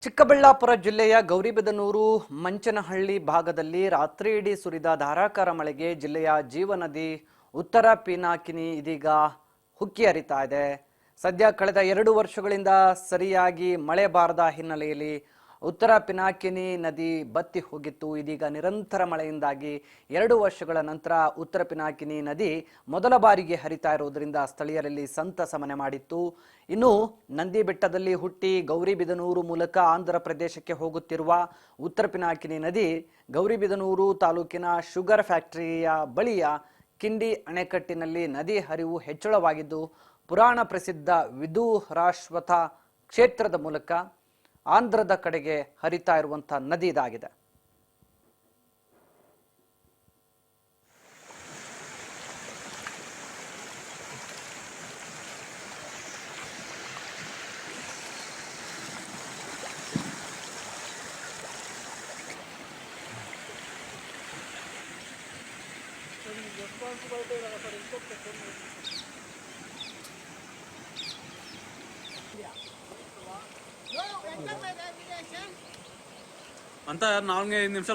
ಚಿಕ್ಕಬಳ್ಳಾಪುರ ಜಿಲ್ಲೆಯ ಗೌರಿಬಿದನೂರು ಮಂಚನಹಳ್ಳಿ ಭಾಗದಲ್ಲಿ ರಾತ್ರಿಯಿಡೀ ಸುರಿದ ಧಾರಾಕಾರ ಮಳೆಗೆ ಜಿಲ್ಲೆಯ ಜೀವನದಿ ಉತ್ತರ ಪಿನಾಕಿನಿ ಇದೀಗ ಹುಕ್ಕಿ ಹರಿತಾ ಇದೆ. ಸದ್ಯ ಕಳೆದ 2 ವರ್ಷಗಳಿಂದ ಸರಿಯಾಗಿ ಮಳೆ ಬಾರದ ಹಿನ್ನೆಲೆಯಲ್ಲಿ ಉತ್ತರ ಪಿನಾಕಿನಿ ನದಿ ಬತ್ತಿ ಹೋಗಿತ್ತು. ಇದೀಗ ನಿರಂತರ ಮಳೆಯಿಂದಾಗಿ 2 ವರ್ಷಗಳ ನಂತರ ಉತ್ತರ ಪಿನಾಕಿನಿ ನದಿ ಮೊದಲ ಬಾರಿಗೆ ಹರಿತಾ ಇರುವುದರಿಂದ ಸ್ಥಳೀಯರಲ್ಲಿ ಸಂತಸ ಮನೆ ಮಾಡಿತ್ತು. ಇನ್ನು ನಂದಿ ಬೆಟ್ಟದಲ್ಲಿ ಹುಟ್ಟಿ ಗೌರಿಬಿದನೂರು ಮೂಲಕ ಆಂಧ್ರ ಪ್ರದೇಶಕ್ಕೆ ಹೋಗುತ್ತಿರುವ ಉತ್ತರ ಪಿನಾಕಿನಿ ನದಿ ಗೌರಿಬಿದನೂರು ತಾಲೂಕಿನ ಶುಗರ್ ಫ್ಯಾಕ್ಟರಿಯ ಬಳಿಯ ಕಿಂಡಿ ಅಣೆಕಟ್ಟಿನಲ್ಲಿ ನದಿ ಹರಿವು ಹೆಚ್ಚಳವಾಗಿದ್ದು, ಪುರಾಣ ಪ್ರಸಿದ್ಧ ವಿದುರಾಶ್ವಥ ಕ್ಷೇತ್ರದ ಮೂಲಕ ಆಂಧ್ರದ ಕಡೆಗೆ ಹರಿತಾ ಇರುವಂತಹ ನದಿ ಇದಾಗಿದೆ. ಅಂತ 4 ನಿಮಿಷ